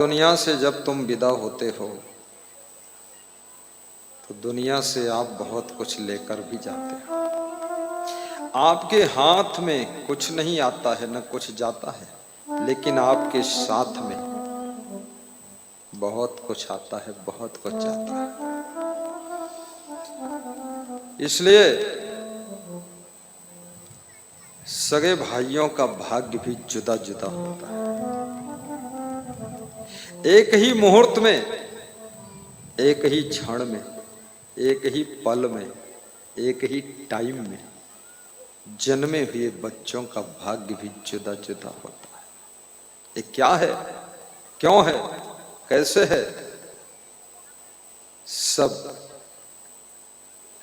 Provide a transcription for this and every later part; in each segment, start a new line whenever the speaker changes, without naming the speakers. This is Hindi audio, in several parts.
दुनिया से जब तुम विदा होते हो तो दुनिया से आप बहुत कुछ लेकर भी जाते हो। आपके हाथ में कुछ नहीं आता है न कुछ जाता है, लेकिन आपके साथ में बहुत कुछ आता है, बहुत कुछ जाता है। इसलिए सगे भाइयों का भाग्य भी जुदा जुदा होता है। एक ही मुहूर्त में, एक ही क्षण में, एक ही पल में, एक ही टाइम में जन्मे हुए बच्चों का भाग्य भी जुदा जुदा होता है। ये क्या है, क्यों है, कैसे है? सब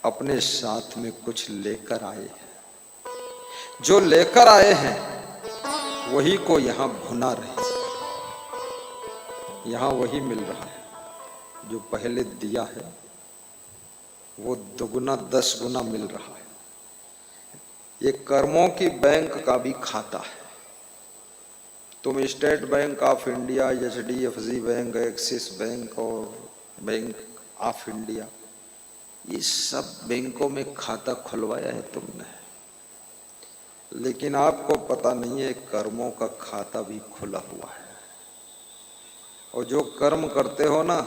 अपने साथ में कुछ लेकर आए हैं। जो लेकर आए हैं वही को यहां भुना रहे, यहां वही मिल रहा है। जो पहले दिया है वो दुगुना 10 गुना मिल रहा है। ये कर्मों की बैंक का भी खाता है। तुम state bank of India, HDFC bank, axis bank और बैंक ऑफ इंडिया, ये सब बैंकों में खाता खुलवाया है तुमने, लेकिन आपको पता नहीं है कर्मों का खाता भी खुला हुआ है। और जो कर्म करते हो ना,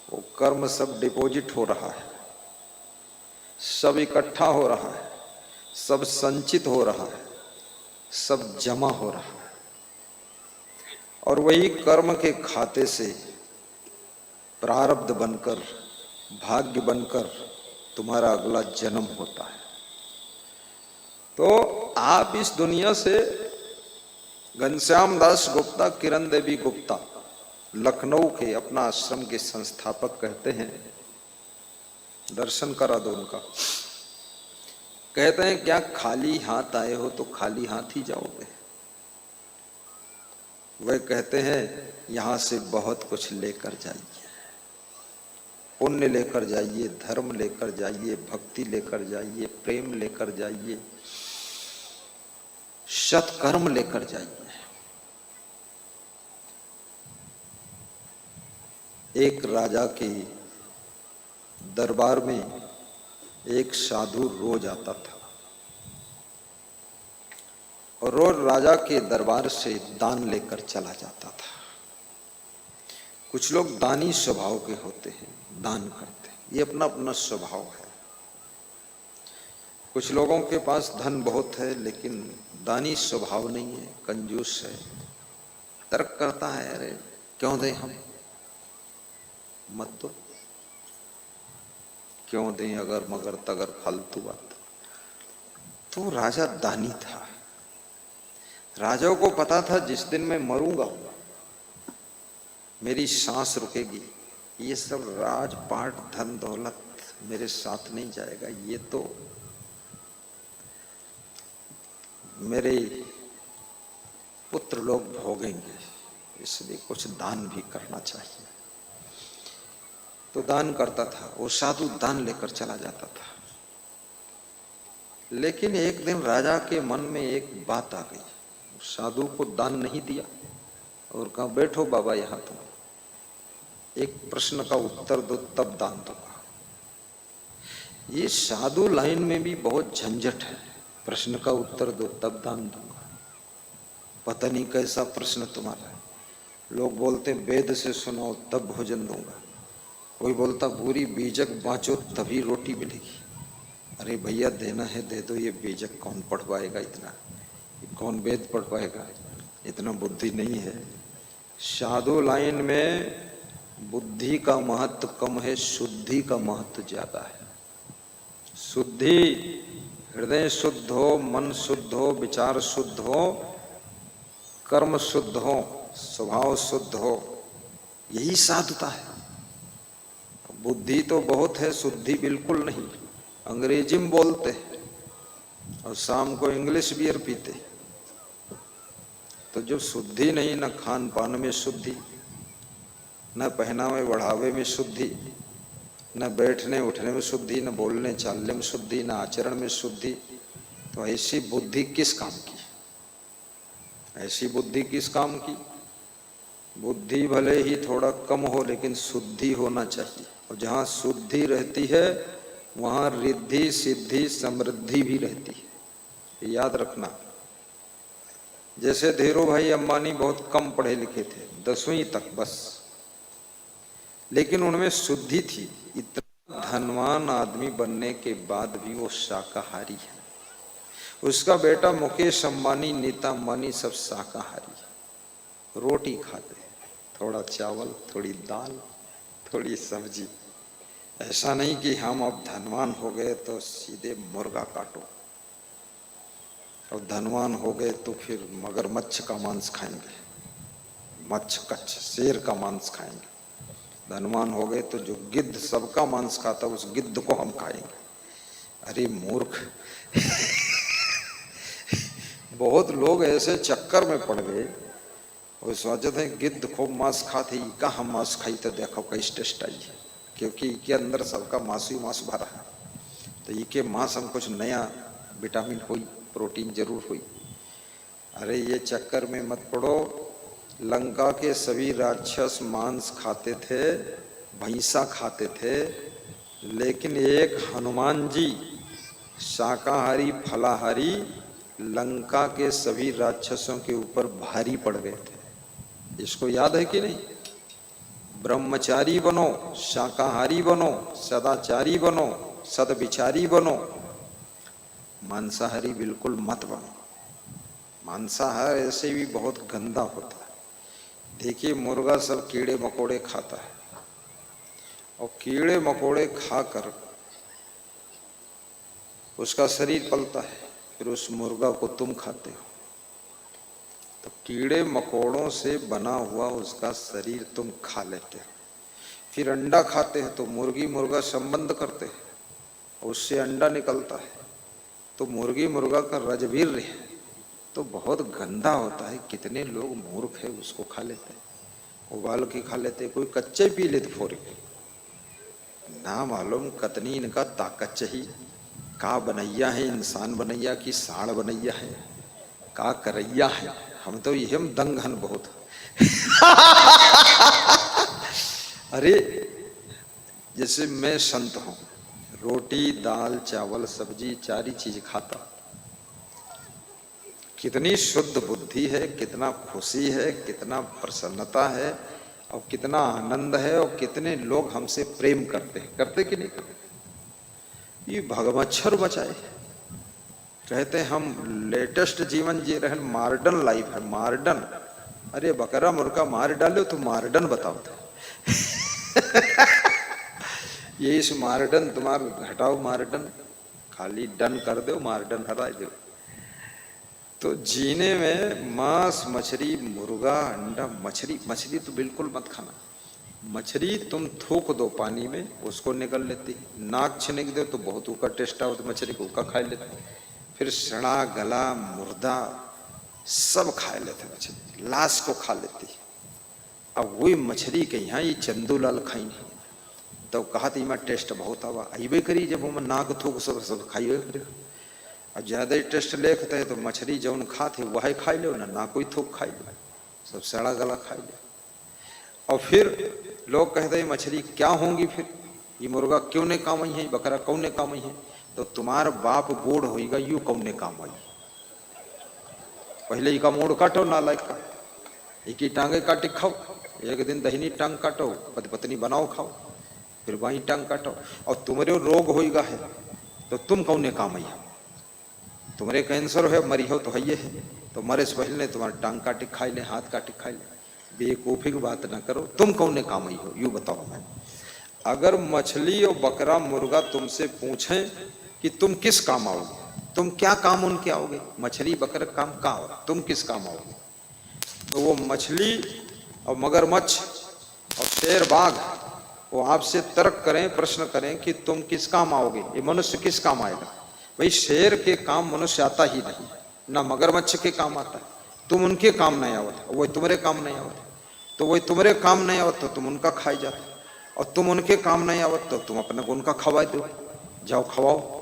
वो कर्म सब डिपॉजिट हो रहा है, सब इकट्ठा हो रहा है, सब संचित हो रहा है, सब जमा हो रहा है। और वही कर्म के खाते से प्रारब्ध बनकर, भाग्य बनकर तुम्हारा अगला जन्म होता है। तो आप इस दुनिया से, घनश्याम दास गुप्ता, किरण देवी गुप्ता, लखनऊ के अपना आश्रम के संस्थापक कहते हैं, दर्शन करा दो उनका, कहते हैं क्या खाली हाथ आए हो तो खाली हाथ ही जाओगे? वह कहते हैं यहां से बहुत कुछ लेकर जाइए, पुण्य लेकर जाइए, धर्म लेकर जाइए, भक्ति लेकर जाइए, प्रेम लेकर जाइए, सत्कर्म लेकर जाइए। एक राजा के दरबार में एक साधु रोज आता था और रोज राजा के दरबार से दान लेकर चला जाता था। कुछ लोग दानी स्वभाव के होते हैं, दान करते हैं, ये अपना अपना स्वभाव है। कुछ लोगों के पास धन बहुत है लेकिन दानी स्वभाव नहीं है, कंजूस है, तर्क करता है, अरे क्यों दें हम, मत दो, क्यों दें, अगर मगर तगर फालतू बात। तो राजा दानी था। राजा को पता था जिस दिन मैं मरूंगा मेरी सांस रुकेगी, ये सब राजपाट धन दौलत मेरे साथ नहीं जाएगा, ये तो मेरे पुत्र लोग भोगेंगे, इसलिए कुछ दान भी करना चाहिए। तो दान करता था। वो साधु दान लेकर चला जाता था। लेकिन एक दिन राजा के मन में एक बात आ गई। साधु को दान नहीं दिया और कहा बैठो बाबा यहां, तुम एक प्रश्न का उत्तर दो तब दान दूंगा। ये साधु लाइन में भी बहुत झंझट है, प्रश्न का उत्तर दो तब दान दूंगा। पता नहीं कैसा प्रश्न तुम्हारा है। लोग बोलते वेद से सुनाओ तब भोजन दूंगा, कोई बोलता पूरी बीजक बाँचो तभी रोटी मिलेगी। अरे भैया देना है दे दो, ये बीजक कौन पढ़ पाएगा, इतना कौन वेद पढ़ पाएगा, इतना बुद्धि नहीं है। साधु लाइन में बुद्धि का महत्व कम है, शुद्धि का महत्व ज्यादा है। शुद्धि, हृदय शुद्ध हो, मन शुद्ध हो, विचार शुद्ध हो, कर्म शुद्ध हो, स्वभाव शुद्ध हो, यही साधुता है। बुद्धि तो बहुत है, शुद्धि बिल्कुल नहीं। अंग्रेजी में बोलते और शाम को इंग्लिश बियर पीते। तो जो शुद्धि नहीं, न खान पान में शुद्धि, न पहनावे बढ़ावे में शुद्धि, न बैठने उठने में शुद्धि, न बोलने चालने में शुद्धि, न आचरण में शुद्धि, तो ऐसी बुद्धि किस काम की? ऐसी बुद्धि किस काम की? बुद्धि भले ही थोड़ा कम हो लेकिन शुद्धि होना चाहिए, और जहाँ शुद्धि रहती है वहाँ रिद्धि सिद्धि समृद्धि भी रहती है, याद रखना। जैसे धीरू भाई अंबानी बहुत कम पढ़े लिखे थे, 10वीं तक बस, लेकिन उनमें शुद्धि थी। इतना धनवान आदमी बनने के बाद भी वो शाकाहारी है। उसका बेटा मुकेश अंबानी, नीता अंबानी सब शाकाहारी है, रोटी खाते हैं, थोड़ा चावल, थोड़ी दाल, थोड़ी सब्जी। ऐसा नहीं कि हम अब धनवान हो गए तो सीधे मुर्गा काटो, और धनवान हो गए तो फिर मगरमच्छ का मांस खाएंगे, मच्छ कच्छ शेर का मांस खाएंगे। धनवान हो गए तो जो गिद्ध सबका मांस खाता उस गिद्ध को हम खाएंगे। अरे मूर्ख बहुत लोग ऐसे चक्कर में पड़ गए, वो सोचते हैं गिद्ध खूब मांस खाते, का हम मांस खाई तो देखो कैसे टेस्ट आई है, क्योंकि इसके अंदर सबका मांस ही मांस भरा है, तो इसके मांस हम कुछ नया विटामिन हुई, प्रोटीन जरूर हुई। अरे ये चक्कर में मत पड़ो। लंका के सभी राक्षस मांस खाते थे, भैंसा खाते थे, लेकिन एक हनुमान जी शाकाहारी फलाहारी लंका के सभी राक्षसों के ऊपर भारी पड़ गए थे। इसको याद है कि नहीं? ब्रह्मचारी बनो, शाकाहारी बनो, सदाचारी बनो, सदविचारी बनो, मांसाहारी बिल्कुल मत बनो। मांसाहार ऐसे भी बहुत गंदा होता है। देखिए मुर्गा सब कीड़े मकोड़े खाता है, और कीड़े मकोड़े खाकर उसका शरीर पलता है, फिर उस मुर्गा को तुम खाते हो। तो कीड़े मकोड़ों से बना हुआ उसका शरीर तुम खा लेते हो। फिर अंडा खाते हैं तो मुर्गी मुर्गा संबंध करते हैं, उससे अंडा निकलता है, तो मुर्गी मुर्गा का रजवीर्य है, तो बहुत गंदा होता है। कितने लोग मूर्ख है उसको खा लेते हैं, उबाल के खा लेते हैं, कोई कच्चे पी लेते फोड़ के। ना मालूम कतनी इनका ताकत चाहिए, का बनैया है, इंसान बनैया की साड़ बनैया है, का करैया है। हम तो ये हम दंगहन बहुत अरे जैसे मैं संत हूं, रोटी दाल चावल सब्जी चारी चीज खाता, कितनी शुद्ध बुद्धि है, कितना खुशी है, कितना प्रसन्नता है, और कितना आनंद है, और कितने लोग हमसे प्रेम करते हैं, करते कि नहीं करते? ये भगमच्छर बचाए, कहते हैं हम लेटेस्ट जीवन जी रहे, मॉडर्न लाइफ है, मॉडर्न। अरे बकरा मुर्गा मार डालो तो मॉडर्न बताओ तो ये इस मॉडर्न तुम्हारा हटाओ, मॉडर्न खाली डन कर दो, मॉडर्न हटा दो। तो जीने में मांस मछली मुर्गा अंडा, मछली तो बिल्कुल मत खाना। मछली तुम थूक दो पानी में, उसको निकल लेती, नाक छिनक दो तो बहुत ऊका टेस्ट आओ, तो मछली को ऊका खा लेते। फिर सड़ा गला मुर्दा सब खा लेते, मछली लाश को खा लेती। अब वही मछली के यहाँ ये चंदूलाल खाई नहीं, तो कहा थी मैं टेस्ट बहुत आवा अबे करी, जब हम नाक थूक सब खाइए करेगा। और ज्यादा ही टेस्ट लेखते है तो मछली जौन खाते वही खाई लो ना, ना कोई थूक खाई लो, सब सड़ा गला खाई लो। और फिर लोग कहते हैं मछली क्या होंगी, फिर ये मुर्गा क्यों ने काम आई है, बकरा कौन ने काम आई है? तो तुम्हार बाप बूढ़ होगा यू कौन ने काम आई, पहले का मोड़ काटो नालायक का, एक ही टांगे काटे खाओ, एक दिन दहिनी टांग काटो, पति पत्नी बनाओ खाओ, फिर बाई टांग काटो। और तुम्हारे रोग होगा है तो तुम कौन ने काम आई, तुम्हारे कैंसर है मरी हो तो है, तो मरे से पहले तुम्हारे टांग काटे खाई ले, हाथ काटे खाई ले। बेवकूफी की बात ना करो, तुम कौन ने काम आई हो यू बताओ। मैं अगर मछली और बकरा मुर्गा तुमसे पूछें कि तुम किस काम आओगे, तुम क्या काम उनके आओगे, मछली बकरा काम का हो, तुम किस काम आओगे? तो वो मछली और मगरमच्छ और शेर बाघ वो आपसे तर्क करें, प्रश्न करें कि तुम किस काम आओगे, ये मनुष्य किस काम आएगा? भाई शेर के काम मनुष्य आता ही नहीं, ना मगरमच्छ के काम आता है, तुम उनके काम नहीं आवत, वो तुम्हारे काम नहीं आवत, तो वही तुम्हारे काम नहीं आवत तो तुम उनका खाई जाते, और तुम उनके काम नहीं आवत तो तुम अपने को उनका खवा दो, जाओ खवाओ।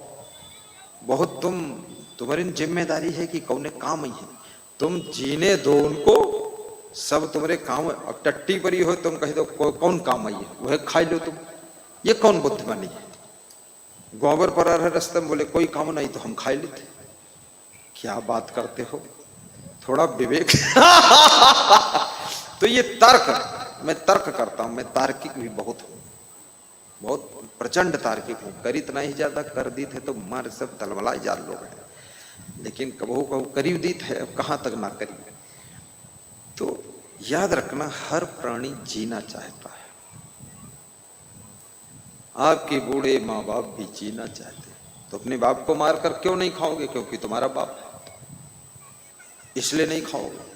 बहुत तुम्हारी जिम्मेदारी है कि कौन काम ही है, तुम जीने दो उनको, सब तुम्हारे काम। अब टट्टी परी हो तुम कह दो कौन काम आई है, वह खाई लो तुम, ये कौन बुद्धिमानी है। गोबर पर रहे रास्ते में, बोले कोई काम नहीं तो हम खाई लेते। क्या बात करते हो, थोड़ा विवेक। तो ये तर्क, मैं तर्क करता हूं, मैं तार्किक भी बहुत हूं, बहुत प्रचंड तार्किक हूं। कर इतना ही ज्यादा कर दी थे तो मारे सब तलमलाई जाल लोग हैं, लेकिन कबहू कबहू करीब दी थे, अब कहां तक ना करीब। तो याद रखना, हर प्राणी जीना चाहता है। आपके बूढ़े माँ बाप भी जीना चाहते हैं, तो अपने बाप को मारकर क्यों नहीं खाओगे? क्योंकि तुम्हारा बाप है, इसलिए नहीं खाओगे।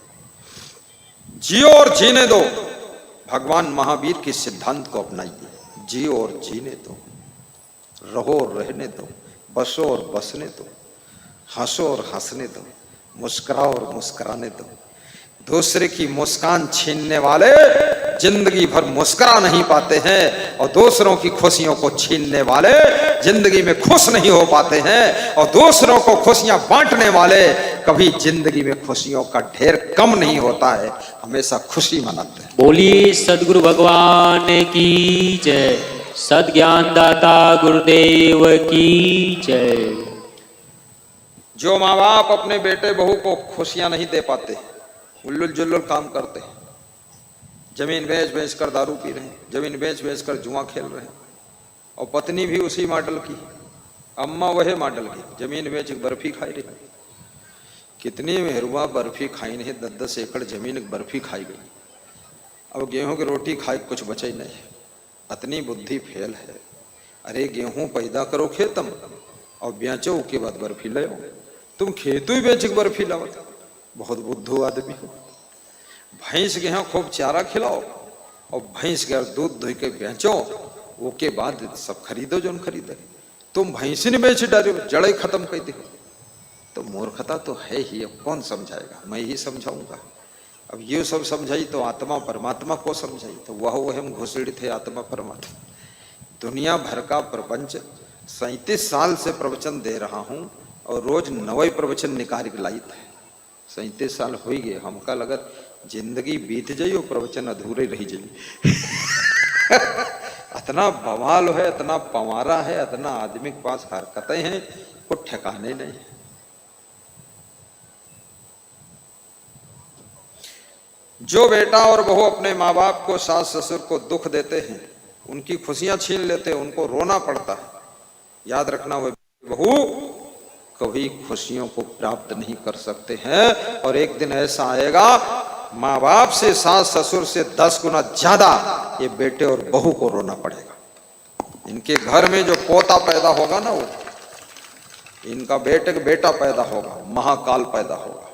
जियो और जीने दो। भगवान महावीर के सिद्धांत को अपनाइए। जियो और जीने दो, रहो और रहने दो, बसो और बसने दो, हंसो और हंसने दो, मुस्कुराओ और मुस्कुराने दो। दूसरे की मुस्कान छीनने वाले जिंदगी भर मुस्कुरा नहीं पाते हैं, और दूसरों की खुशियों को छीनने वाले जिंदगी में खुश नहीं हो पाते हैं, और दूसरों को खुशियां बांटने वाले कभी जिंदगी में खुशियों का ढेर कम नहीं होता है, हमेशा खुशी मनाते हैं।
बोलिए सदगुरु भगवान की जय, सद ज्ञान दाता गुरुदेव की जय।
जो माँ बाप अपने बेटे बहू को खुशियां नहीं दे पाते, उल्लुल जुल्लुल काम करते हैं, जमीन बेच बेच कर दारू पी रहे हैं, जमीन बेच बेच कर जुआ खेल रहे हैं, और पत्नी भी उसी मॉडल की, अम्मा वही मॉडल की, जमीन बेच बर्फी खाई रही। कितनी मेहरुआ बर्फी खाई नहीं, 10-10 एकड़ जमीन बर्फी खाई गई। अब गेहूं की रोटी खाई कुछ बचे ही नहीं, इतनी बुद्धि फेल है। अरे गेहूं पैदा करो खेतम और बेचो, के बाद बर्फी ले। तुम खेतों ही बेच के बर्फी लाओ, बहुत बुद्धू आदमी हो। भैंस के यहाँ खूब चारा खिलाओ और भैंस के दूध धो के बेचो, वो के बाद सब खरीदो जो खरीदे। तुम भैंस ने बेच डालो, जड़े खत्म कर दो, तो मूर्खता तो है ही। अब कौन समझाएगा, मैं ही समझाऊंगा। अब ये सब समझाई तो आत्मा परमात्मा को समझाई, तो वह हम घुसड़ी थे आत्मा परमात्मा। दुनिया भर का प्रपंच 37 साल से प्रवचन दे रहा हूं, और रोज 9 प्रवचन निकाल के लाई थे। 37 साल हो गए, हमका लगत जिंदगी बीत जाइए और प्रवचन अधूरे रह जाइए। इतना बवाल है, इतना पवारा है, इतना आदमी के पास हरकतें हैं, को ठिकाने नहीं। जो बेटा और बहू अपने माँ बाप को, सास ससुर को दुख देते हैं, उनकी खुशियां छीन लेते हैं, उनको रोना पड़ता है, याद रखना वह बहू कभी खुशियों को प्राप्त नहीं कर सकते हैं। और एक दिन ऐसा आएगा, माँ बाप से, सास ससुर से 10 गुना ज्यादा ये बेटे और बहू को रोना पड़ेगा। इनके घर में जो पोता पैदा होगा ना, वो इनका बेटे का बेटा पैदा होगा, महाकाल पैदा होगा।